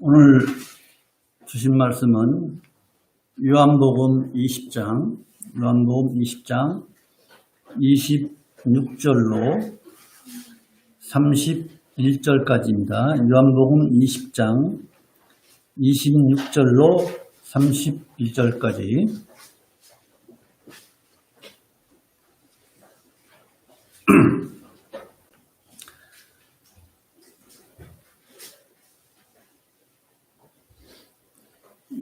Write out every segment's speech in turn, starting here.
오늘 주신 말씀은 요한복음 20장 26절로 31절까지입니다. 요한복음 20장 26절로 31절까지.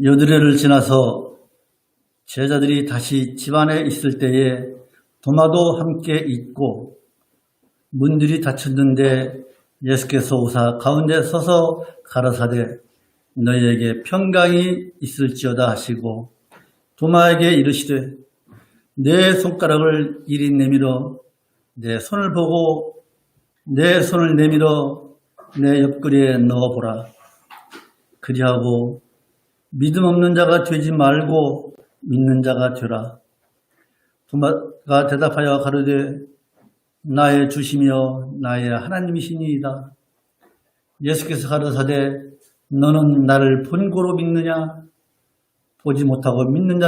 여드레를 지나서 제자들이 다시 집안에 있을 때에 도마도 함께 있고 문들이 닫혔는데 예수께서 오사 가운데 서서 가라사대 너희에게 평강이 있을지어다 하시고 도마에게 이르시되 내 손가락을 이리 내밀어 내 손을 보고 내 손을 내밀어 내 옆구리에 넣어보라. 그리하고 믿음 없는 자가 되지 말고 믿는 자가 되라. 도마가 대답하여 가로되 나의 주시며 나의 하나님이시니이다. 예수께서 가라사대 너는 나를 본고로 믿느냐? 보지 못하고 믿는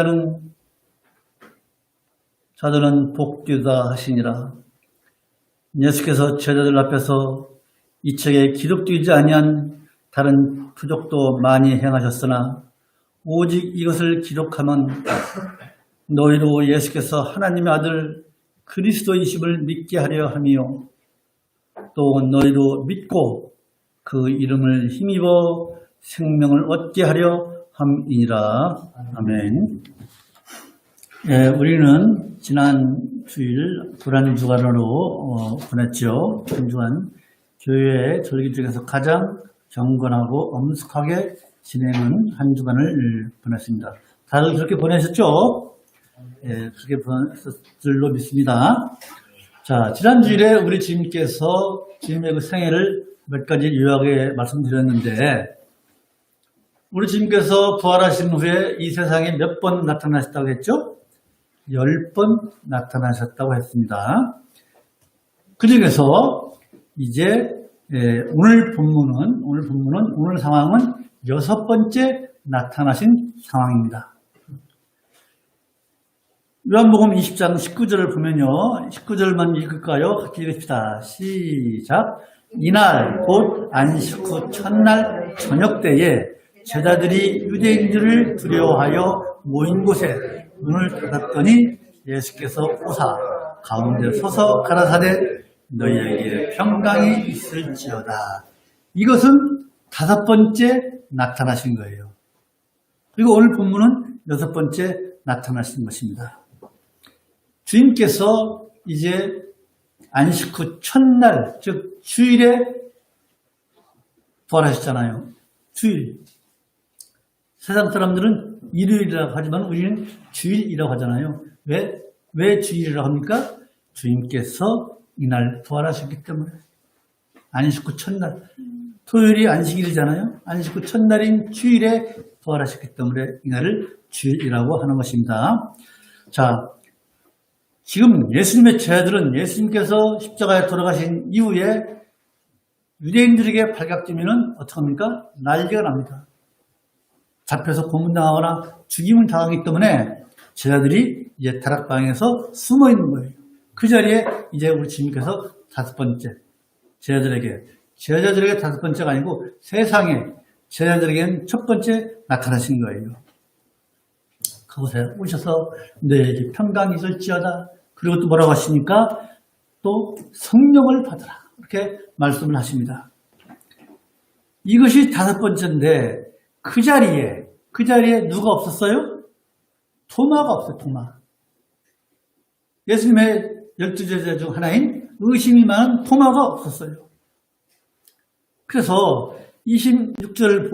자들은 복되다 하시니라. 예수께서 제자들 앞에서 이 책에 기록되지 아니한 다른 표적도 많이 행하셨으나 오직 이것을 기록하면 너희로 예수께서 하나님의 아들 그리스도이심을 믿게 하려 함이요 또 너희로 믿고 그 이름을 힘입어 생명을 얻게 하려 함이니라. 아멘. 우리는 지난 주일 불안주간으로 보냈죠. 한 주간 교회의 절기 중에서 가장 경건하고 엄숙하게 진행은 한 주간을 보냈습니다. 다들 그렇게 보내셨죠? 그렇게 보냈을 줄로 믿습니다. 자, 지난 주일에 우리 주님께서 주님의 그 생애를 몇 가지 요약에 말씀드렸는데, 우리 주님께서 부활하신 후에 이 세상에 몇 번 나타나셨다고 했죠? 10번 나타나셨다고 했습니다. 그 중에서 이제 오늘 상황은 6번째 나타나신 상황입니다. 요한복음 20장 19절을 보면요. 19절만 읽을까요? 같이 읽읍시다. 시작. 이날 곧 안식 후 첫날 저녁 때에 제자들이 유대인들을 두려워하여 모인 곳에 문을 닫았더니 예수께서 오사 가운데 서서 가라사대 너희에게 평강이 있을지어다. 이것은 5번째 나타나신 거예요. 그리고 오늘 본문은 6번째 나타나신 것입니다. 주님께서 이제 안식 후 첫날, 즉 주일에 부활하셨잖아요. 주일. 세상 사람들은 일요일이라고 하지만 우리는 주일이라고 하잖아요. 왜 주일이라고 합니까? 주님께서 이날 부활하셨기 때문에. 안식 후 첫날. 토요일이 안식일이잖아요. 안식 후 첫날인 주일에 부활하셨기 때문에 이날을 주일이라고 하는 것입니다. 자, 지금 예수님의 제자들은 예수님께서 십자가에 돌아가신 이후에 유대인들에게 발각되면 어떡합니까? 난리가 납니다. 잡혀서 고문당하거나 죽임을 당하기 때문에 제자들이 이제 다락방에서 숨어 있는 거예요. 그 자리에 이제 우리 주님께서 5번째 제자들에게 5번째가 아니고 세상에 제자들에게는 첫 번째 나타나신 거예요. 그곳에 오셔서 너에게 평강이 있을지어다. 그리고 또 뭐라고 하시니까 또 성령을 받으라. 이렇게 말씀을 하십니다. 이것이 5번째인데 그 자리에 누가 없었어요? 도마가 없어요. 도마. 예수님의 12제자 중 하나인 의심이 많은 도마가 없었어요. 그래서 26절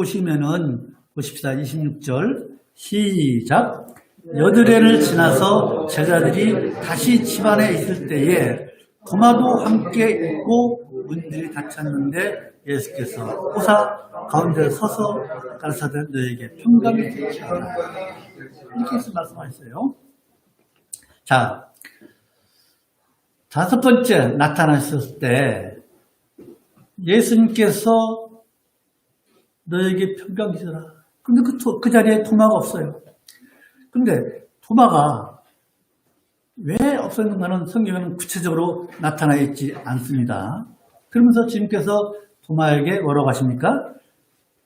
보십시다. 26절 시작. 여드레를 지나서 제자들이 다시 집안에 있을 때에 도마도 함께 있고 문들이 닫혔는데 예수께서 오사 가운데 서서 가라사대 너에게 평강이 있을지어다. 이렇게 해서 말씀하셨어요. 자, 5번째 나타나셨을 때 예수님께서 너에게 평강이 있으라. 근데 그 자리에 도마가 없어요. 근데 도마가 왜 없었는가는 성경에는 구체적으로 나타나 있지 않습니다. 그러면서 주님께서 도마에게 뭐라고 하십니까?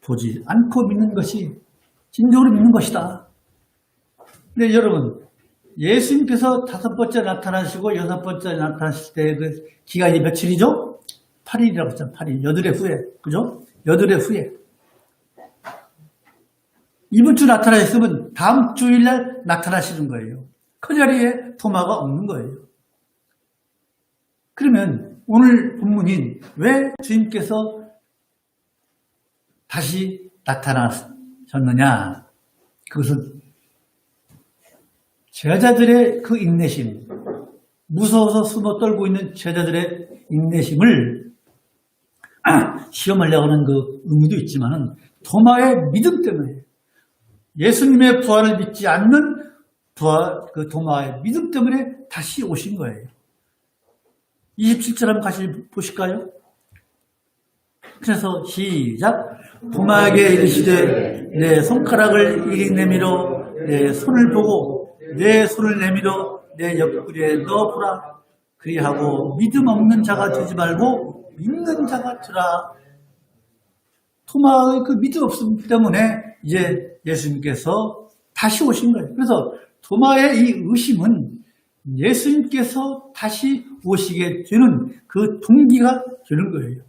보지 않고 믿는 것이 진정으로 믿는 것이다. 근데 여러분, 예수님께서 5번째 나타나시고 6번째 나타나실 때 그 기간이 며칠이죠? 8일이라고 했잖아요. 8일. 여드레 후에. 그죠? 여드레 후에. 이번 주 나타나셨으면 다음 주일날 나타나시는 거예요. 그 자리에 도마가 없는 거예요. 그러면 오늘 본문인 왜 주님께서 다시 나타나셨느냐? 그것은 제자들의 그 인내심, 무서워서 숨어 떨고 있는 제자들의 인내심을 시험하려고 하는 그 의미도 있지만은 도마의 믿음 때문에 예수님의 부활을 믿지 않는 그 도마의 믿음 때문에 다시 오신 거예요. 27절 한번 같이 보실까요? 그래서 시작. 도마에게 이르시되 내 손가락을 이리 내밀어 내 손을 보고 내 손을 내밀어 내 옆구리에 넣어보라. 그리하고 믿음 없는 자가 되지 말고 믿는 자가 되라. 도마의 그 믿음 없음 때문에 이제 예수님께서 다시 오신 거예요. 그래서 도마의 이 의심은 예수님께서 다시 오시게 되는 그 동기가 되는 거예요.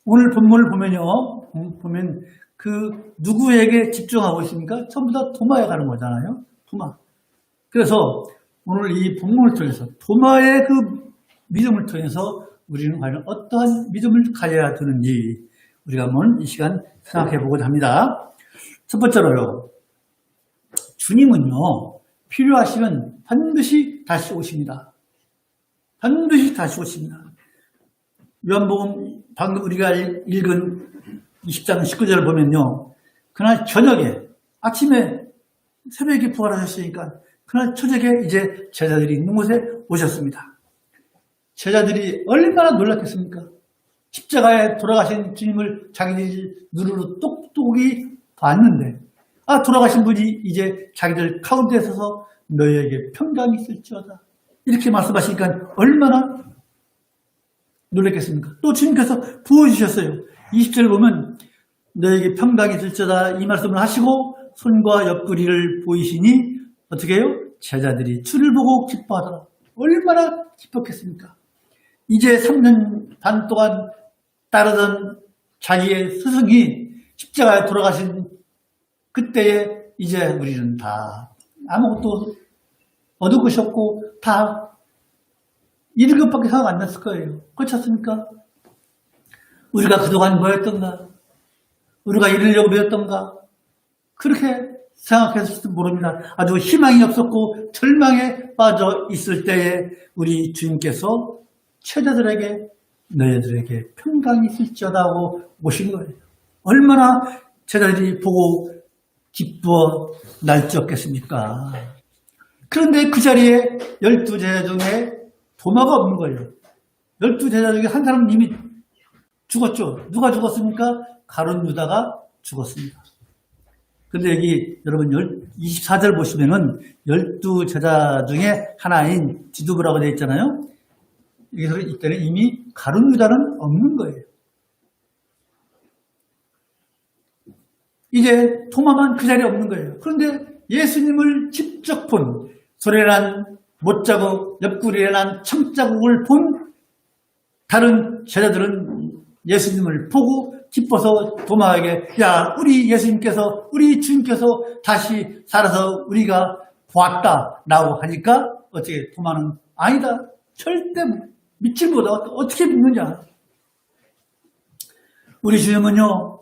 오늘 본문을 보면 그 누구에게 집중하고 있습니까? 전부 다 도마에 가는 거잖아요. 도마. 그래서 오늘 이 본문을 통해서 도마의 그 믿음을 통해서 우리는 과연 어떠한 믿음을 가져야 되는지 우리가 한번 이 시간 생각해 보고자 합니다. 첫 번째로요. 주님은요. 필요하시면 반드시 다시 오십니다. 반드시 다시 오십니다. 요한복음 방금 우리가 읽은 20장 19절을 보면요. 그날 저녁에 아침에 새벽에 부활하셨으니까 그날 저녁에 이제 제자들이 있는 곳에 오셨습니다. 제자들이 얼마나 놀랐겠습니까? 십자가에 돌아가신 주님을 자기들 눈으로 똑똑히 봤는데 돌아가신 분이 이제 자기들 가운데 서서 너희에게 평강이 있을지어다. 이렇게 말씀하시니까 얼마나 놀랐겠습니까? 또 주님께서 부어주셨어요. 20절을 보면 너희에게 평강이 있을지어다 이 말씀을 하시고 손과 옆구리를 보이시니 어떻게 해요? 제자들이 주를 보고 기뻐하더라. 얼마나 기뻤겠습니까? 이제 3년 반 동안 따르던 자기의 스승이 십자가에 돌아가신 그때에 이제 우리는 다 아무것도 얻을 것이 없고 다 잃은 것밖에 생각 안 났을 거예요. 그렇지 않습니까? 우리가 그동안 뭐였던가? 우리가 이루려고 배웠던가? 그렇게 생각했을지도 모릅니다. 아주 희망이 없었고 절망에 빠져 있을 때에 우리 주님께서 제자들에게 너희들에게 평강이 있을지어다 하고 오신 거예요. 얼마나 제자들이 보고 기뻐 날뛰었겠습니까? 그런데 그 자리에 12제자 중에 도마가 없는 거예요. 12제자 중에 한 사람 이미 죽었죠. 누가 죽었습니까? 가룟 유다가 죽었습니다. 근데 여기 여러분 24절 보시면은 12제자 중에 하나인 디두브라고 되어 있잖아요. 여기서 이때는 이미 가룟 유다는 없는 거예요. 이제 도마만 그 자리에 없는 거예요. 그런데 예수님을 직접 본 손에 난 못자국, 옆구리에 난 청자국을 본 다른 제자들은 예수님을 보고 기뻐서 도마에게 야 우리 예수님께서 우리 주님께서 다시 살아서 우리가 보았다 라고 하니까 어떻게 도마는 아니다. 절대 믿지 못하고 어떻게 믿느냐. 우리 주님은요.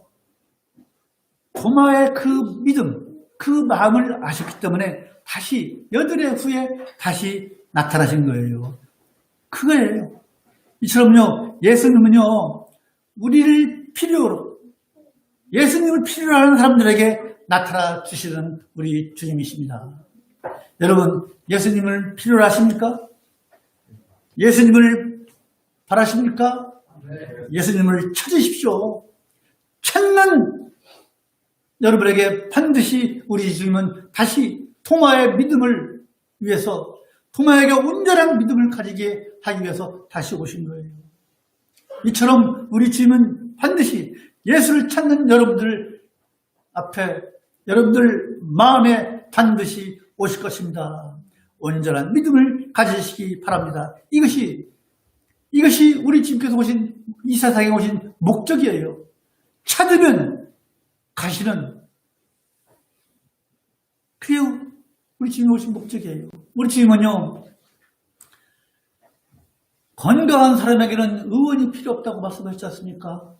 도마의 그 믿음, 그 마음을 아셨기 때문에 다시 여드레 후에 다시 나타나신 거예요. 그거예요. 이처럼요. 예수님은요. 우리를 필요로 예수님을 필요로 하는 사람들에게 나타나 주시는 우리 주님이십니다. 여러분 예수님을 필요로 하십니까? 예수님을 바라십니까? 예수님을 찾으십시오. 찾는 여러분에게 반드시 우리 주님은 다시 토마의 믿음을 위해서, 토마에게 온전한 믿음을 가지게 하기 위해서 다시 오신 거예요. 이처럼 우리 주님은 반드시 예수를 찾는 여러분들 앞에, 여러분들 마음에 반드시 오실 것입니다. 온전한 믿음을 가지시기 바랍니다. 이것이 우리 주님께서 오신, 이 세상에 오신 목적이에요. 찾으면 가시는, 그게 우리 주님이 오신 목적이에요. 우리 주님은요, 건강한 사람에게는 의원이 필요 없다고 말씀하셨지 않습니까?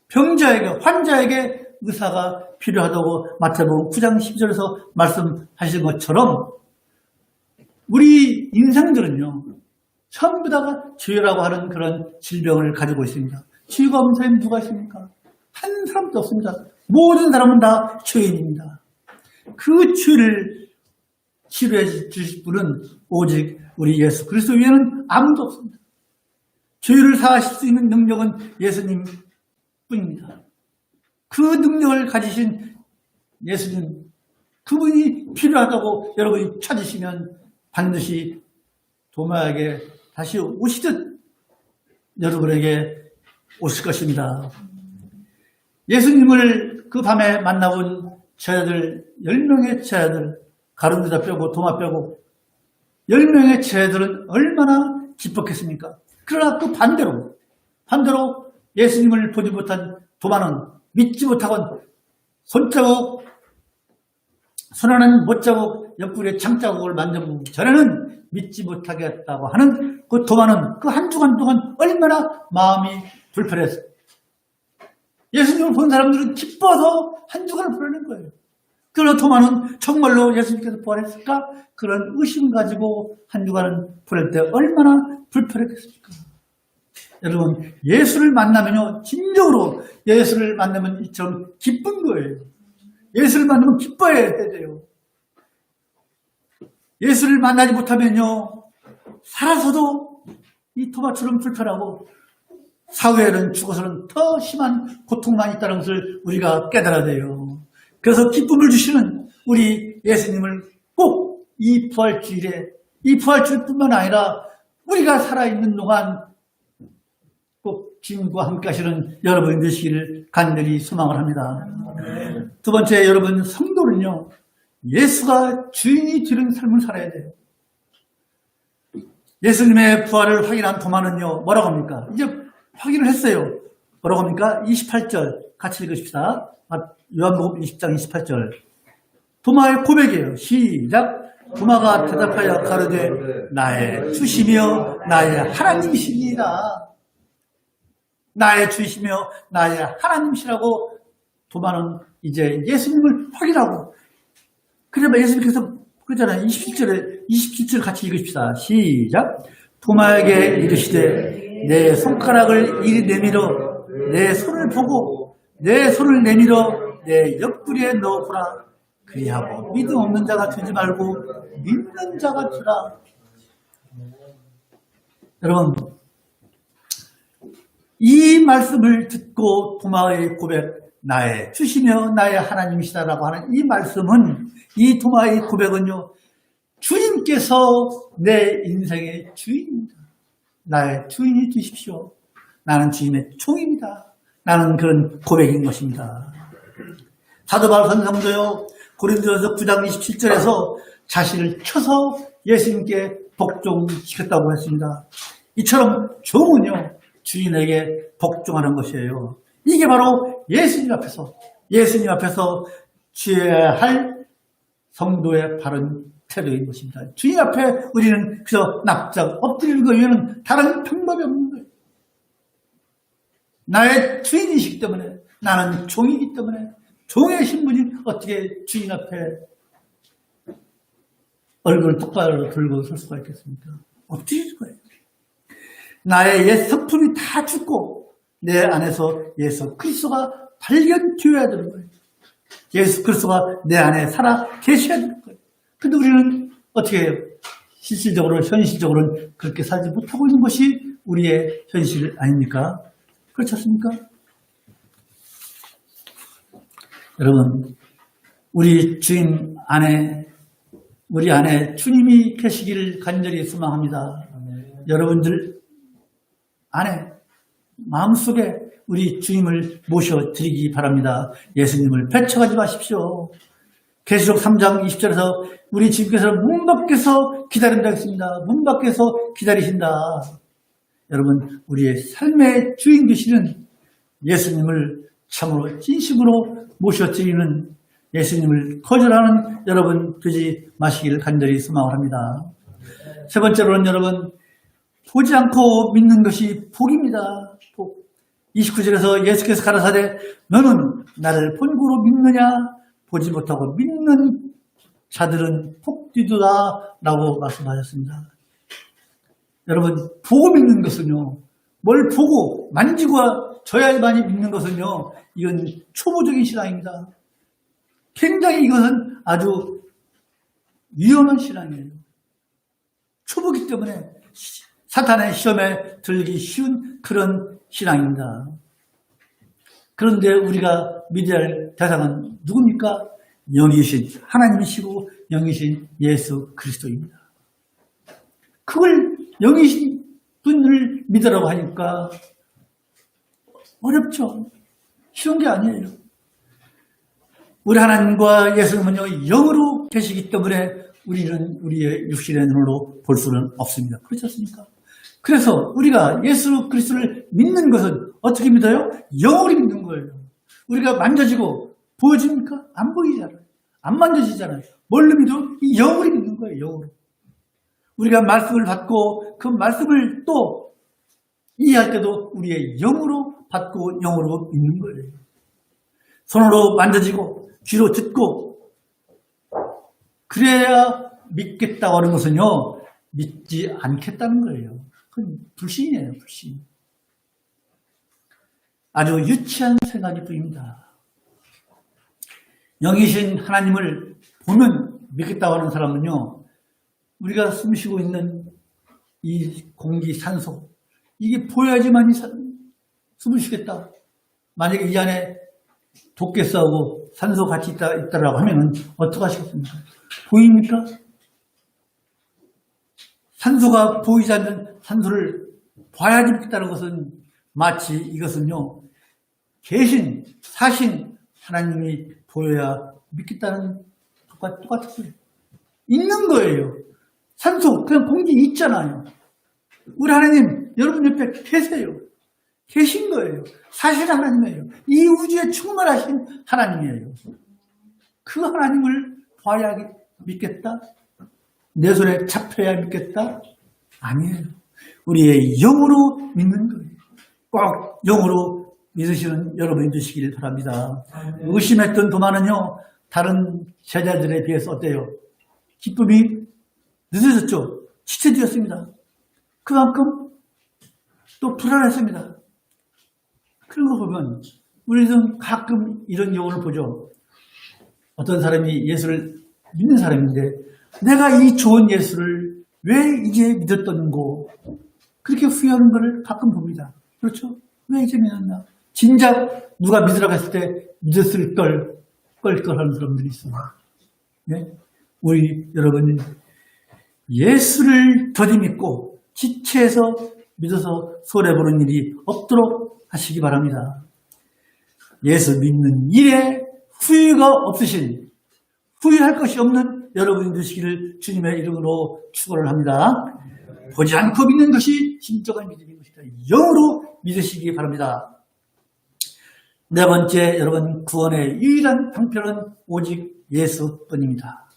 병자에게, 환자에게 의사가 필요하다고 마태복음 9장 10절에서 말씀하신 것처럼 우리 인생들은요, 전부 다가 죄라고 하는 그런 질병을 가지고 있습니다. 죄가 없는 사람이 누가 있습니까? 한 사람도 없습니다. 모든 사람은 다 죄인입니다. 그 죄를 치료해 주실 분은 오직 우리 예수 그리스도 외에는 아무도 없습니다. 죄를 사하실 수 있는 능력은 예수님 뿐입니다. 그 능력을 가지신 예수님, 그분이 필요하다고 여러분이 찾으시면 반드시 도마에게 다시 오시듯 여러분에게 오실 것입니다. 예수님을 그 밤에 만나본 제자들, 10명의 제자들, 가룟유다 빼고 도마 빼고 10명의 제자들은 얼마나 기뻤겠습니까? 그러나 그 반대로 예수님을 보지 못한 도마는 믿지 못하고 손자국, 손안은 못자국, 옆구리에 창자국을 만져보고 전에는 믿지 못하게 했다고 하는 그 도마는 그 한 주간 동안 얼마나 마음이 불편했어요. 예수님을 본 사람들은 기뻐서 한 주간을 보내는 거예요. 그러나 도마는 정말로 예수님께서 부활했을까? 그런 의심 가지고 한 주간을 보낼 때 얼마나 불편했겠습니까? 여러분, 예수를 만나면요, 진정으로 예수를 만나면 이처럼 기쁜 거예요. 예수를 만나면 기뻐해야 돼요. 예수를 만나지 못하면요, 살아서도 이 도마처럼 불편하고 사후에는 죽어서는 더 심한 고통만 있다는 것을 우리가 깨달아야 돼요. 그래서 기쁨을 주시는 우리 예수님을 꼭 이 부활주일에, 이 부활주일뿐만 아니라 우리가 살아있는 동안 꼭 주님과 함께 하시는 여러분이 되시기를 간절히 소망을 합니다. 두 번째, 여러분, 성도는요, 예수가 주인이 되는 삶을 살아야 돼요. 예수님의 부활을 확인한 도마는요, 뭐라고 합니까? 이제 확인을 했어요. 뭐라고 합니까? 28절 같이 읽으십시다. 요한복음 20장 28절. 도마의 고백이에요. 시작. 도마가 대답하여 가로되 나의 주시며 나의 하나님이시니이다. 나의 주시며 나의 하나님이시라고 도마는 이제 예수님을 확인하고, 그러면 예수님께서 그러잖아요. 27절 같이 읽읍시다. 시작. 도마에게 이르시되 내 손가락을 이리 내밀어 내 손을 보고 내 손을 내밀어 내 옆구리에 넣어보라. 그리하고 믿음 없는 자가 되지 말고 믿는 자가 되라. 여러분, 이 말씀을 듣고 도마의 고백, 나의 주시며 나의 하나님이시다라고 하는 이 말씀은, 이 도마의 고백은요, 주님께서 내 인생의 주인입니다. 나의 주인이 되십시오. 나는 주님의 종입니다. 나는 그런 고백인 것입니다. 사도 바울 성도요, 고린도전서 9장 27절에서 자신을 쳐서 예수님께 복종시켰다고 했습니다. 이처럼 종은요, 주인에게 복종하는 것이에요. 이게 바로 예수님 앞에서 취해야 할 성도의 바른 태도인 것입니다. 주인 앞에 우리는 그저 납작 엎드리는 것 외에는 다른 방법이 없는 거예요. 나의 주인이시기 때문에, 나는 종이기 때문에, 종의 신분이 어떻게 주인 앞에 얼굴을 똑바로 들고 설 수가 있겠습니까? 엎드릴 거예요. 나의 옛 성품이 다 죽고 내 안에서 예수 그리스도가 발견되어야 되는 거예요. 예수 그리스도가 내 안에 살아 계셔야 되는 거예요. 근데 우리는 어떻게 해요? 현실적으로는 그렇게 살지 못하고 있는 것이 우리의 현실 아닙니까? 그렇지 않습니까? 여러분, 우리 주인 안에, 우리 안에 주님이 계시기를 간절히 소망합니다. 여러분들 안에, 마음속에 우리 주님을 모셔드리기 바랍니다. 예수님을 배척하지 마십시오. 계시록 3장 20절에서 우리 주님께서 문 밖에서 기다린다 했습니다. 문 밖에서 기다리신다. 여러분, 우리의 삶의 주인 되시는 예수님을 참으로 진심으로 모셔드리는, 예수님을 거절하는 여러분 되지 마시기를 간절히 소망을 합니다. 세 번째로는 여러분, 보지 않고 믿는 것이 복입니다. 복. 29절에서 예수께서 가라사대 너는 나를 본고로 믿느냐? 보지 못하고 믿는 자들은 복되도다 라고 말씀하셨습니다. 여러분, 보고 믿는 것은요, 뭘 보고 만지고 져야만이 믿는 것은요, 이건 초보적인 신앙입니다. 굉장히 이것은 아주 위험한 신앙이에요. 초보기 때문에 사탄의 시험에 들기 쉬운 그런 신앙입니다. 그런데 우리가 믿어야 할 대상은 누굽니까? 영이신 하나님이시고 영이신 예수 그리스도입니다. 그걸 영이신 분을 믿으라고 하니까 어렵죠. 쉬운 게 아니에요. 우리 하나님과 예수님은요, 영으로 계시기 때문에 우리는 우리의 육신의 눈으로 볼 수는 없습니다. 그렇지 않습니까? 그래서 우리가 예수 그리스도를 믿는 것은 어떻게 믿어요? 영으로 믿는 거예요. 우리가 만져지고 보여집니까? 안 보이잖아요. 안 만져지잖아요. 뭘로 믿어? 이 영으로 믿는 거예요. 영으로. 우리가 말씀을 받고 그 말씀을 또 이해할 때도 우리의 영으로 받고 영으로 믿는 거예요. 손으로 만져지고 귀로 듣고 그래야 믿겠다고 하는 것은요, 믿지 않겠다는 거예요. 그건 불신이에요. 불신. 아주 유치한 생각이 뿐입니다. 영이신 하나님을 보면 믿겠다고 하는 사람은요, 우리가 숨쉬고 있는 이 공기, 산소, 이게 보여야지만 숨을 쉬겠다. 만약에 이 안에 독개수하고 산소 같이 있다라고 하면은 어떡하시겠습니까? 보입니까? 산소가 보이지 않는 산소를 봐야지 믿겠다는 것은 마치 이것은요, 계신, 사신 하나님이 보여야 믿겠다는 것과 똑같았어요. 있는 거예요. 산소, 그냥 공기 있잖아요. 우리 하나님, 여러분 옆에 계세요. 계신 거예요. 사실 하나님이에요. 이 우주에 충만하신 하나님이에요. 그 하나님을 봐야 믿겠다? 내 손에 잡혀야 믿겠다? 아니에요. 우리의 영으로 믿는 거예요. 꼭 영으로 믿으시는 여러분이 되시길 바랍니다. 의심했던 도마는요, 다른 제자들에 비해서 어때요? 기쁨이 늦어졌죠? 지체되었습니다. 그만큼 또 불안했습니다. 그런 거 보면 우리는 가끔 이런 경우를 보죠. 어떤 사람이 예수를 믿는 사람인데 내가 이 좋은 예수를 왜 이제 믿었던고 그렇게 후회하는 것을 가끔 봅니다. 그렇죠? 왜 이제 믿었나? 진작 누가 믿으라고 했을 때 믿었을 걸 하는 사람들이 있어요. 네? 우리 여러분은 예수를 더디 믿고 지체해서 믿어서 손해보는 일이 없도록 하시기 바랍니다. 예수 믿는 일에 후회가 없으신, 후회할 것이 없는 여러분이 되시기를 주님의 이름으로 축원을 합니다. 보지 않고 믿는 것이 진정한 믿음인 것이다. 영으로 믿으시기 바랍니다. 네 번째, 여러분 구원의 유일한 방편은 오직 예수뿐입니다.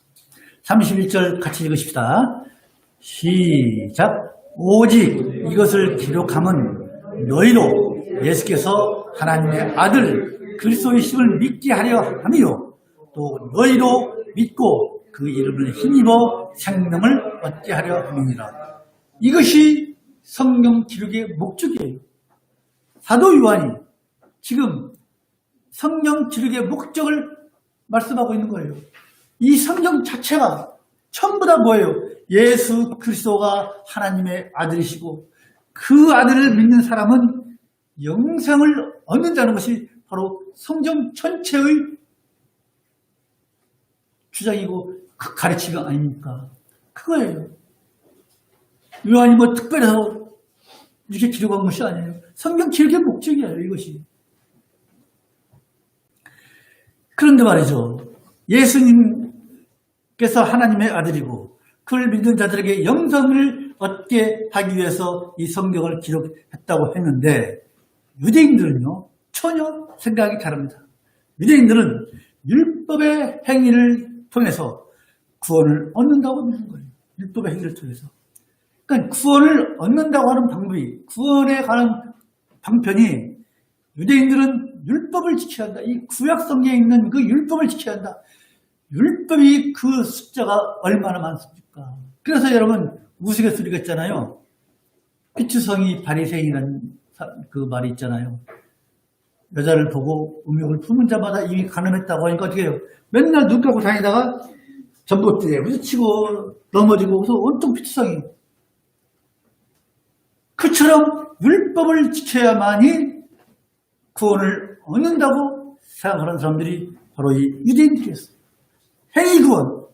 31절 같이 읽으십시다. 시작. 오직 이것을 기록함은 너희로 예수께서 하나님의 아들 그리스도이심을 믿게 하려 함이요 또 너희로 믿고 그 이름을 힘입어 생명을 얻게 하려 함이니라. 이것이 성경 기록의 목적이에요. 사도 요한이 지금 성경 기록의 목적을 말씀하고 있는 거예요. 이 성경 자체가 전부 다 뭐예요? 예수 그리스도가 하나님의 아들이시고 그 아들을 믿는 사람은 영생을 얻는다는 것이 바로 성경 전체의 주장이고 그 가르침이 아닙니까? 그거예요. 요한이 뭐 특별해서 이렇게 기록한 것이 아니에요. 성경 기록의 목적이에요, 이것이. 그런데 말이죠. 예수님께서 하나님의 아들이고 그를 믿는 자들에게 영생을 얻게 하기 위해서 이 성경을 기록했다고 했는데 유대인들은요. 전혀 생각이 다릅니다. 유대인들은 율법의 행위를 통해서 구원을 얻는다고 믿는 거예요. 율법의 행위를 통해서. 그러니까 구원을 얻는다고 하는 방법이 구원에 관한 방편이 유대인들은 율법을 지켜야 한다. 이 구약 성경에 있는 그 율법을 지켜야 한다. 율법이 그 숫자가 얼마나 많습니까? 그래서 여러분 우스갯소리가 있잖아요. 피투성이 바리새인이라는 그 말이 있잖아요. 여자를 보고 음욕을 품은 자마다 이미 가늠했다고 하니까 어떻게 해요? 맨날 눈 감고 다니다가 전봇대에 부딪히고 넘어지고 그래서 온통 피투성이. 그처럼 율법을 지켜야만이 구원을 얻는다고 생각하는 사람들이 바로 이 유대인들이었어요. 행위구원.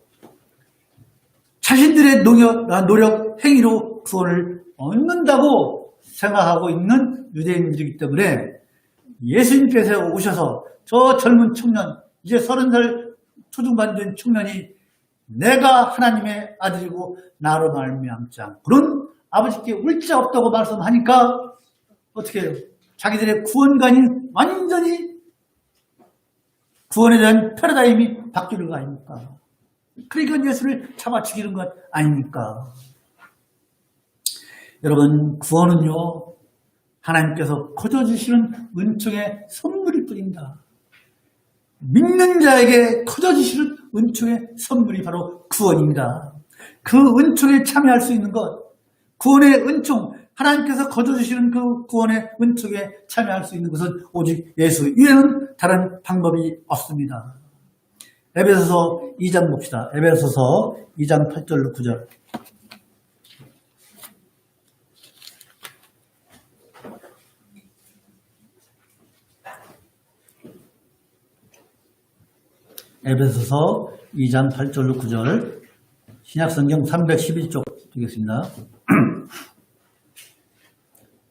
자신들의 노력, 행위로 구원을 얻는다고 생각하고 있는 유대인들이기 때문에 예수님께서 오셔서 저 젊은 청년, 이제 30살 초중반 된 청년이 내가 하나님의 아들이고 나로 말미암자 그런 아버지께 울 자 없다고 말씀하니까 어떻게 해요? 자기들의 구원관이 완전히 구원에 대한 패러다임이 바뀌는 거 아닙니까? 그러니까 예수를 잡아 죽이는 것 아닙니까? 여러분 구원은요 하나님께서 거저주시는 은총의 선물일 뿐입니다. 믿는 자에게 거저주시는 은총의 선물이 바로 구원입니다. 그 은총에 참여할 수 있는 것, 구원의 은총, 하나님께서 거저주시는 그 구원의 은총에 참여할 수 있는 것은 오직 예수 이외에는 다른 방법이 없습니다. 에베소서 2장 봅시다. 에베소서 2장 8절로 9절. 에베소서 2장 8절로 9절 신약성경 311쪽 드리겠습니다.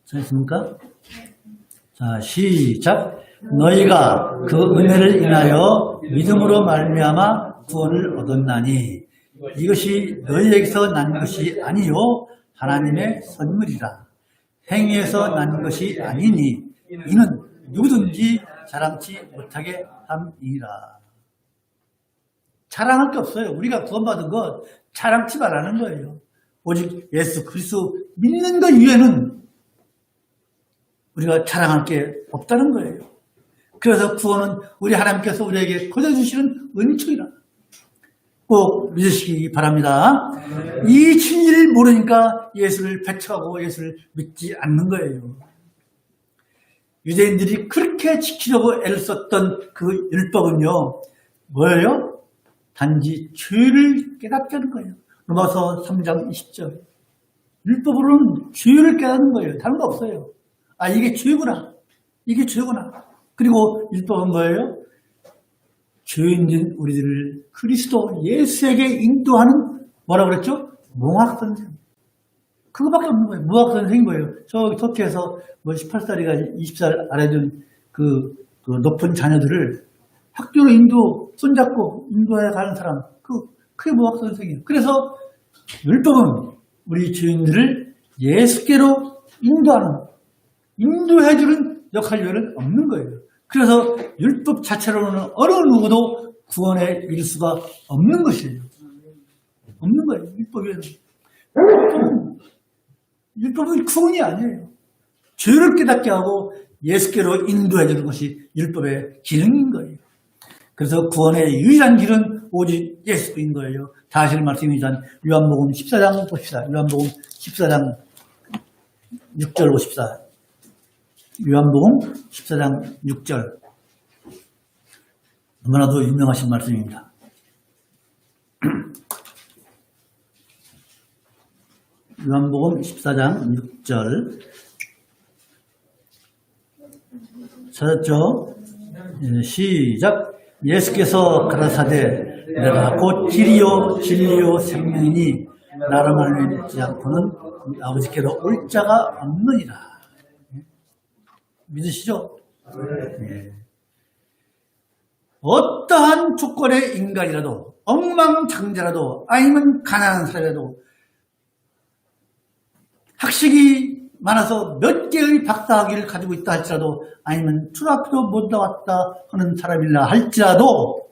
잘했습니까? 자, 시작. 너희가 그 은혜를 인하여 믿음으로 말미암아 구원을 얻었나니 이것이 너희에게서 난 것이 아니요 하나님의 선물이라. 행위에서 난 것이 아니니 이는 누구든지 자랑치 못하게 함이라. 자랑할 게 없어요. 우리가 구원받은 것 자랑치 말라는 거예요. 오직 예수 그리스도 믿는 것 이외에는 우리가 자랑할 게 없다는 거예요. 그래서 구원은 우리 하나님께서 우리에게 거저주시는 은총이라. 꼭 믿으시기 바랍니다. 이 진리를 모르니까 예수를 배척하고 예수를 믿지 않는 거예요. 유대인들이 그렇게 지키려고 애를 썼던 그 율법은요. 뭐예요? 단지 죄를 깨닫게 하는 거예요. 로마서 3장 20절. 율법으로는 죄를 깨닫는 거예요. 다른 거 없어요. 아, 이게 죄구나. 이게 죄구나. 그리고 율법은 뭐예요? 죄인된 우리들을 그리스도 예수에게 인도하는 뭐라고 그랬죠? 몽학선생. 그거밖에 없는 거예요. 몽학선생이 뭐예요? 저기 터키에서 뭐 18살이가 20살 아래준 그 높은 자녀들을 학교로 손잡고 인도해 가는 사람. 그게 몽학선생이에요. 그래서 율법은 우리 죄인들을 예수께로 인도해주는 역할 외에는 없는 거예요. 그래서 율법 자체로는 어느 누구도 구원에 이를 수가 없는 것이에요. 없는 거예요. 율법은 구원이 아니에요. 죄를 깨닫게 하고 예수께로 인도해주는 것이 율법의 기능인 거예요. 그래서 구원의 유일한 길은 오직 예수인 거예요. 다시 말씀이지만 요한복음 14장 봅시다. 요한복음 14장 6절 보십시다. 요한복음 14장 6절. 너무나도 유명하신 말씀입니다. 요한복음 14장 6절. 찾았죠? 시작. 예수께서 가라사대 내가 곧 길이요 진리요 생명이니 나를 믿지 않고는 아버지께로 올 자가 없느니라. 믿으시죠? 네. 어떠한 조건의 인간이라도 엉망장자라도 아니면 가난한 사람이라도 학식이 많아서 몇 개의 박사학위를 가지고 있다 할지라도 아니면 중학교도 못 나왔다 하는 사람이라 할지라도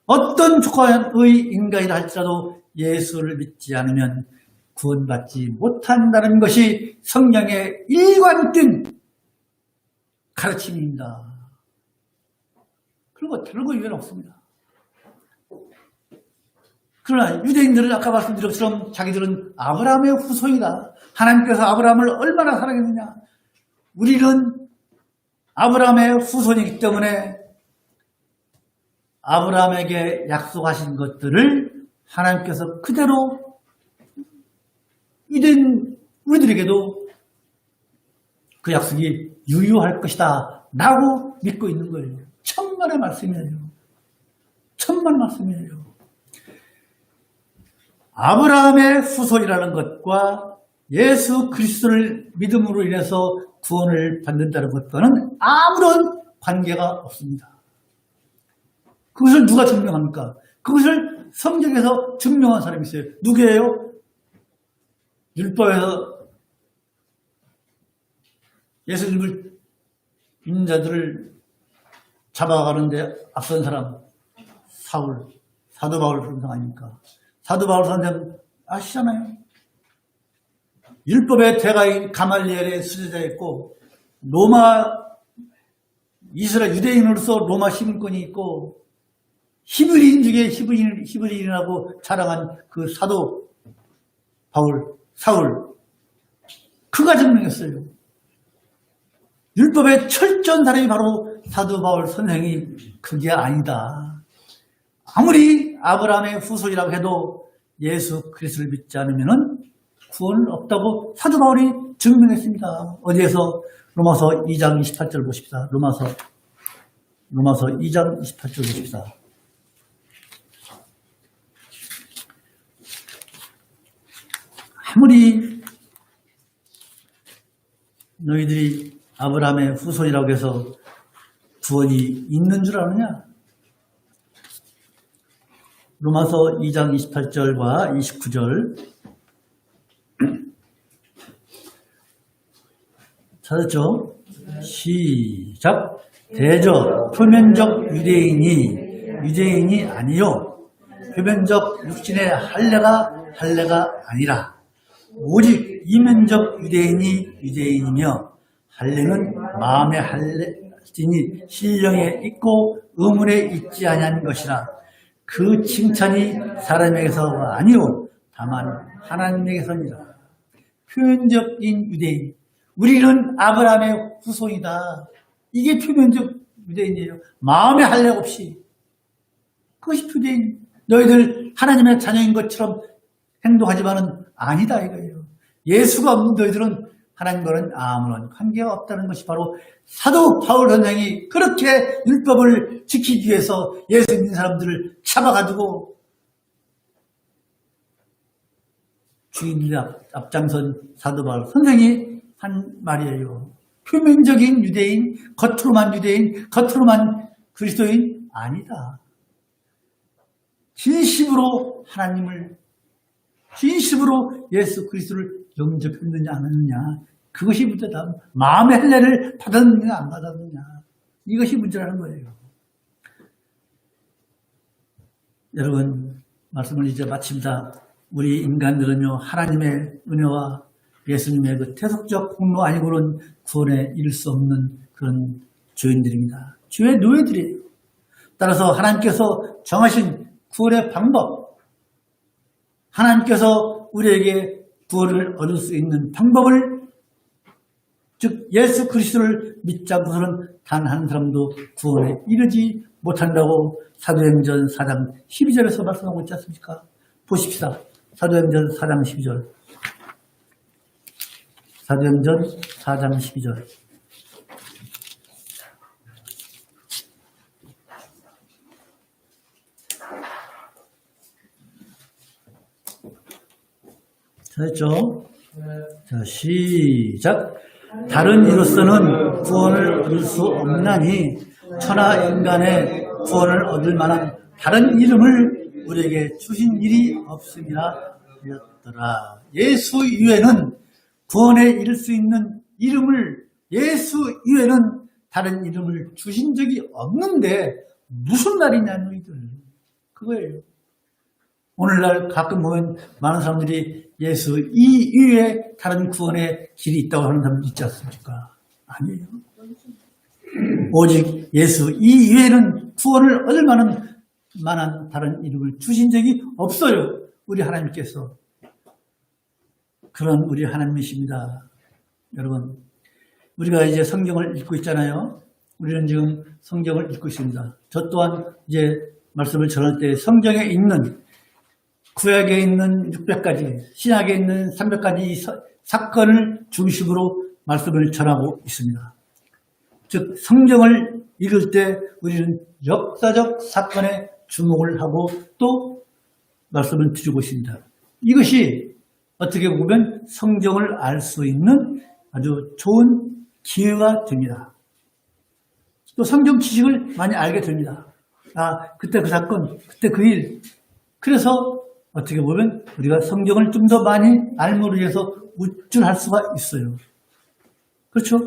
어떤 조건의 인간이라 할지라도 예수를 믿지 않으면 구원받지 못한다는 것이 성경의 일관된 가르침입니다. 그리고 다른 거 이유는 없습니다. 그러나 유대인들은 아까 말씀드린 것처럼 자기들은 아브라함의 후손이다. 하나님께서 아브라함을 얼마나 사랑했느냐. 우리는 아브라함의 후손이기 때문에 아브라함에게 약속하신 것들을 하나님께서 그대로 유대인 우리들에게도 그 약속이 유효할 것이다 라고 믿고 있는 거예요. 천만의 말씀이에요. 천만의 말씀이에요. 아브라함의 후손이라는 것과 예수 그리스도를 믿음으로 인해서 구원을 받는다는 것과는 아무런 관계가 없습니다. 그것을 누가 증명합니까? 그것을 성경에서 증명한 사람이 있어요. 누구예요? 율법에서 예수님을 믿는 자들을 잡아가는데 앞선 사람 사울, 사도 바울 선생 아닙니까? 사도 바울 선생 아시잖아요. 율법의 대가인 가말리엘의 수제자였고 로마 이스라엘 유대인으로서 로마 시민권이 있고 히브리인 중에 히브리인이라고 자랑한 그 사도 바울, 사울 그가 증명했어요. 율법의 철저한 사람이 바로 사도 바울 선생이 그게 아니다. 아무리 아브라함의 후손이라고 해도 예수 그리스도를 믿지 않으면 구원은 없다고 사도 바울이 증명했습니다. 어디에서? 로마서 2장 28절 보십시다. 로마서 2장 28절 보십시다. 아무리 너희들이 아브라함의 후손이라고 해서 구원이 있는 줄 아느냐? 로마서 2장 28절과 29절 찾았죠? 시작! 대저 표면적 유대인이 아니요 표면적 육신의 할례가 아니라 오직 이면적 유대인이며 할례는 마음의 할례지니 신령에 있고 의문에 있지 아니한 것이라 그 칭찬이 사람에게서가 아니요 다만 하나님에게서니라. 표면적인 유대인, 우리는 아브라함의 후손이다. 이게 표면적 유대인이에요. 마음의 할례 없이. 그것이 유대인. 너희들 하나님의 자녀인 것처럼 행동하지만은 아니다 이거예요. 예수가 없는 너희들은 하나님과는 아무런 관계가 없다는 것이 바로 사도 바울 선생이 그렇게 율법을 지키기 위해서 예수 믿는 사람들을 잡아가지고 주인들 앞장선 사도 바울 선생이 한 말이에요. 표면적인 유대인, 겉으로만 그리스도인 아니다. 진심으로 하나님을, 진심으로 예수 그리스도를 영접했느냐 안 했느냐, 그것이 문제다. 마음의 할례를 받았느냐 안 받았느냐, 이것이 문제라는 거예요. 여러분, 말씀을 이제 마칩니다. 우리 인간들은요, 하나님의 은혜와 예수님의 그 태속적 공로 아니고는 구원에 이를 수 없는 그런 죄인들입니다. 죄의 노예들이에요. 따라서 하나님께서 정하신 구원의 방법, 하나님께서 우리에게 구원을 얻을 수 있는 방법을, 즉 예수 그리스도를 믿지 않고서는 단 한 사람도 구원에 이르지 못한다고 사도행전 4장 12절에서 말씀하고 있지 않습니까? 보십시다. 사도행전 4장 12절. 사도행전 4장 12절. 됐죠? 자, 시작. 다른 이로서는 구원을 얻을 수 없나니 천하 인간의 구원을 얻을 만한 다른 이름을 우리에게 주신 일이 없음이라 하였더라. 예수 이외에는 구원에 이를 수 있는 이름을 예수 이외에는 다른 이름을 주신 적이 없는데 무슨 말이냐 너희들. 그거예요. 오늘날 가끔 보면 많은 사람들이 예수 이외에 다른 구원의 길이 있다고 하는 사람들 있지 않습니까? 아니에요. 오직 예수 이외에는 구원을 얻을 만한 다른 이름을 주신 적이 없어요. 우리 하나님께서. 그런 우리 하나님이십니다. 여러분, 우리가 이제 성경을 읽고 있잖아요. 우리는 지금 성경을 읽고 있습니다. 저 또한 이제 말씀을 전할 때 성경에 있는 구약에 있는 600가지, 신약에 있는 300가지 사건을 중심으로 말씀을 전하고 있습니다. 즉 성경을 읽을 때 우리는 역사적 사건에 주목을 하고 또 말씀을 드리고 있습니다. 이것이 어떻게 보면 성경을 알 수 있는 아주 좋은 기회가 됩니다. 또 성경 지식을 많이 알게 됩니다. 아, 그때 그 사건, 그때 그 일. 그래서 어떻게 보면 우리가 성경을 좀 더 많이 알므로 해서 우쭐할 수가 있어요. 그렇죠?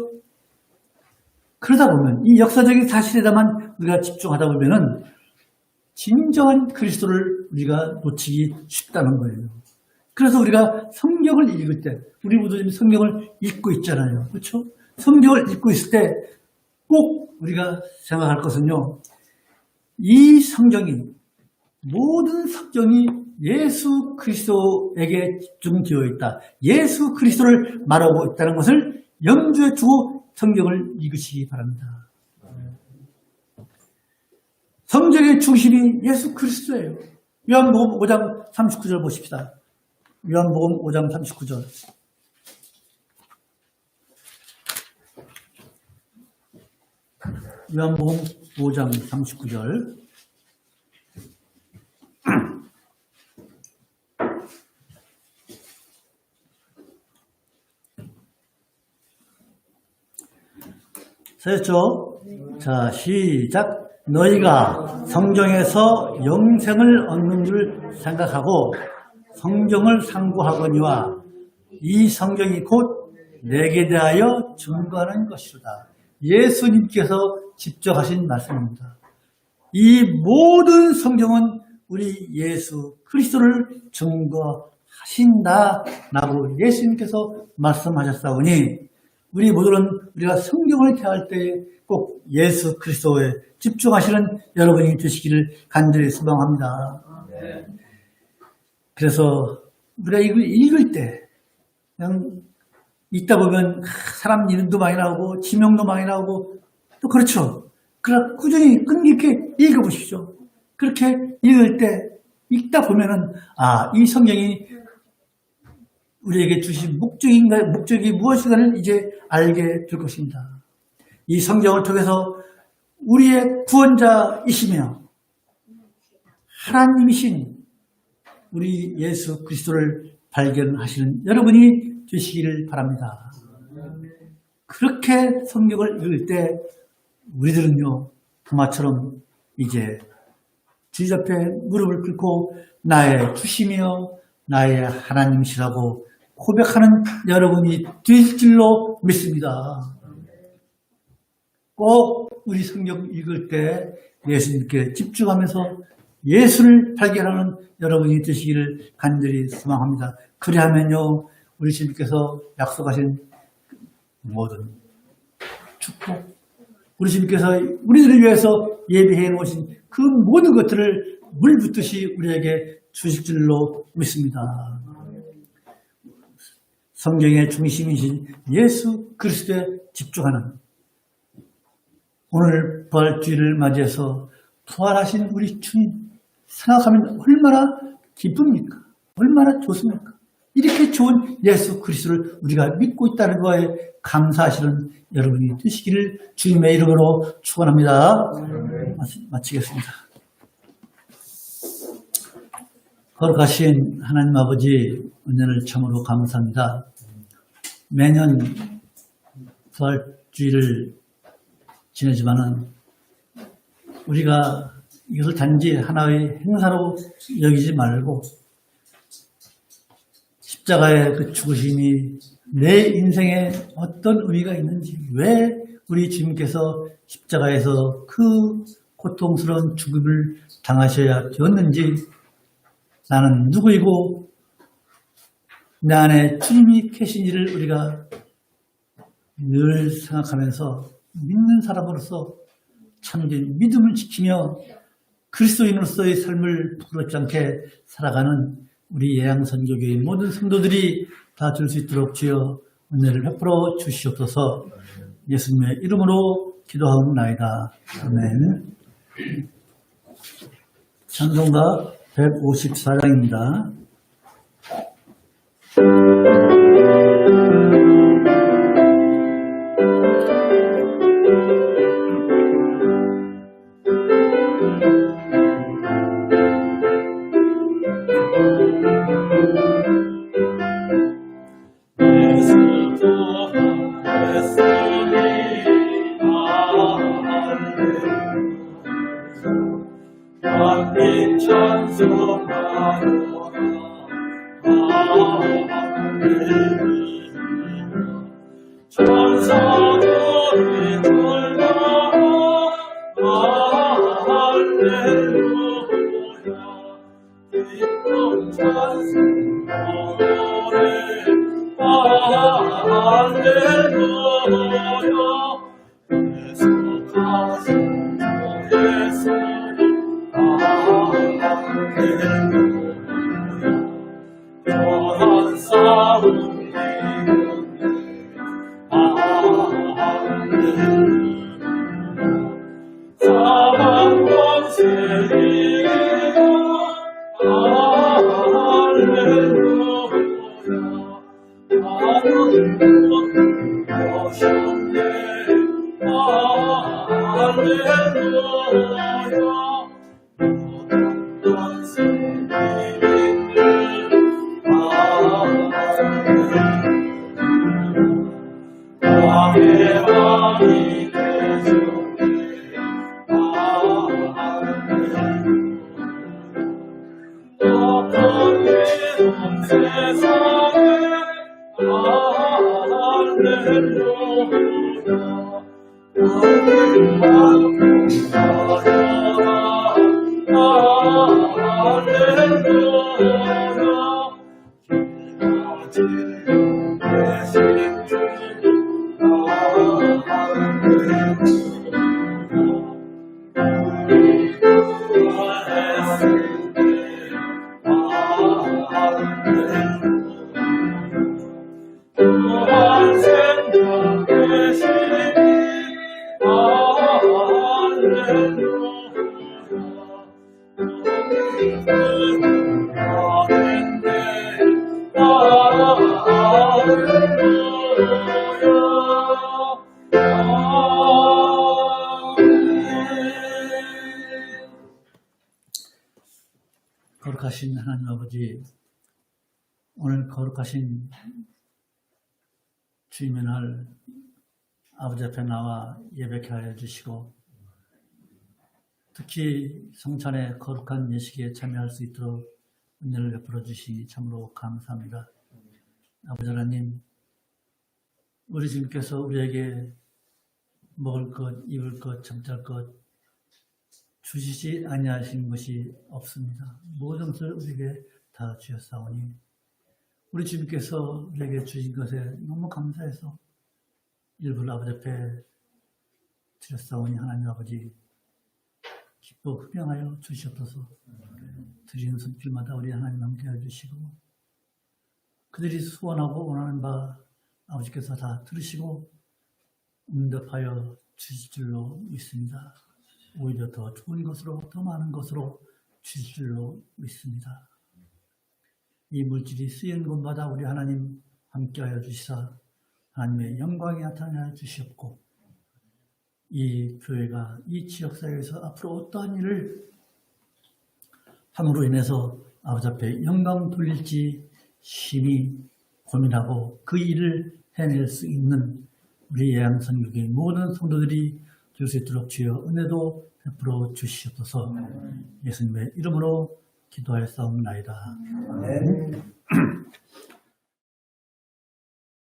그러다 보면 이 역사적인 사실에다만 우리가 집중하다 보면은 진정한 그리스도를 우리가 놓치기 쉽다는 거예요. 그래서 우리가 성경을 읽을 때, 우리 모두 지금 성경을 읽고 있잖아요. 그렇죠? 성경을 읽고 있을 때 꼭 우리가 생각할 것은요. 이 성경이, 모든 성경이 예수 그리스도에게 집중되어 있다. 예수 그리스도를 말하고 있다는 것을 염두에 두고 성경을 읽으시기 바랍니다. 성경의 중심이 예수 그리스도예요. 요한복음 5장 39절 보십시다. 요한복음 5장 39절. 요한복음 5장 39절. 됐죠? 자, 시작. 너희가 성경에서 영생을 얻는 줄 생각하고 성경을 상고하거니와 이 성경이 곧 내게 대하여 증거하는 것이로다. 예수님께서 직접 하신 말씀입니다. 이 모든 성경은 우리 예수 그리스도를 증거하신다라고 예수님께서 말씀하셨사오니 우리 모두는 우리가 성경을 대할 때 꼭 예수 그리스도에 집중하시는 여러분이 되시기를 간절히 소망합니다. 그래서 우리가 이걸 읽을 때 그냥 읽다 보면 사람 이름도 많이 나오고 지명도 많이 나오고 또 그렇죠. 그러나 꾸준히 끈기 있게 읽어보십시오. 그렇게 읽을 때 읽다 보면은 이 성경이 우리에게 주신 목적이 무엇인가를 이제 알게 될 것입니다. 이 성경을 통해서 우리의 구원자이시며 하나님이신 우리 예수 그리스도를 발견하시는 여러분이 되시기를 바랍니다. 그렇게 성경을 읽을 때 우리들은요, 도마처럼 이제 주님 앞에 무릎을 꿇고 나의 주시며 나의 하나님이시라고 고백하는 여러분이 되실 줄로 믿습니다. 꼭 우리 성경 읽을 때 예수님께 집중하면서 예수를 발견하는 여러분이 되시기를 간절히 소망합니다. 그리하면요, 우리 주님께서 약속하신 모든 축복, 우리 주님께서 우리들을 위해서 예비해 놓으신 그 모든 것들을 물붓듯이 우리에게 주실 줄로 믿습니다. 성경의 중심이신 예수 그리스도에 집중하는 오늘 부활주의를 맞이해서 부활하신 우리 주님 생각하면 얼마나 기쁩니까? 얼마나 좋습니까? 이렇게 좋은 예수 그리스도를 우리가 믿고 있다는 거에 감사하시는 여러분이 되시기를 주님의 이름으로 축원합니다. 마치겠습니다. 거룩하신 하나님 아버지 은혜를 참으로 감사합니다. 매년 부활주의를 지내지만은 우리가 이것을 단지 하나의 행사로 여기지 말고 십자가의 그 죽으심이 내 인생에 어떤 의미가 있는지, 왜 우리 주님께서 십자가에서 그 고통스러운 죽음을 당하셔야 되었는지, 나는 누구이고 내 안에 주님이 계신지를 우리가 늘 생각하면서 믿는 사람으로서 참된 믿음을 지키며 그리스도인으로서의 삶을 부끄럽지 않게 살아가는 우리 예양선교교의 모든 성도들이 다 줄 수 있도록 주여 은혜를 베풀어 주시옵소서. 예수님의 이름으로 기도하옵나이다. 아멘. 찬송가 154장입니다. 거룩하신 하나님 아버지, 오늘 거룩하신 주님의 날 아버지 앞에 나와 예배케 하여 주시고, 특히 성찬의 거룩한 예식에 참여할 수 있도록 은혜를 베풀어 주시니 참으로 감사합니다. 아버지 하나님, 우리 주님께서 우리에게 먹을 것, 입을 것, 잠잘 것 주시지 아니하신 것이 없습니다. 모든 것을 우리에게 다 주셨사오니 우리 주님께서 우리에게 주신 것에 너무 감사해서 일부를 아버지 앞에 드렸사오니 하나님 아버지 기뻐 흡양하여 주시옵소서. 드리는 손길마다 우리 하나님 함께해 주시고, 그들이 소원하고 원하는 바 아버지께서 다 들으시고 응답하여 주실 줄로 믿습니다. 오히려 더 좋은 것으로, 더 많은 것으로 주실 줄로 믿습니다. 이 물질이 쓰이는 곳마다 우리 하나님 함께하여 주시사 하나님의 영광이 나타나여 주시옵고, 이 교회가 이 지역사회에서 앞으로 어떠한 일을 함으로 인해서 아버지 앞에 영광 돌릴지 심히 고민하고 그 일을 해낼 수 있는 우리 예양선교회 모든 성도들이 될 수 있도록 주여 은혜도 베풀어 주시옵소서. 예수님의 이름으로 기도하였사옵나이다. 아멘.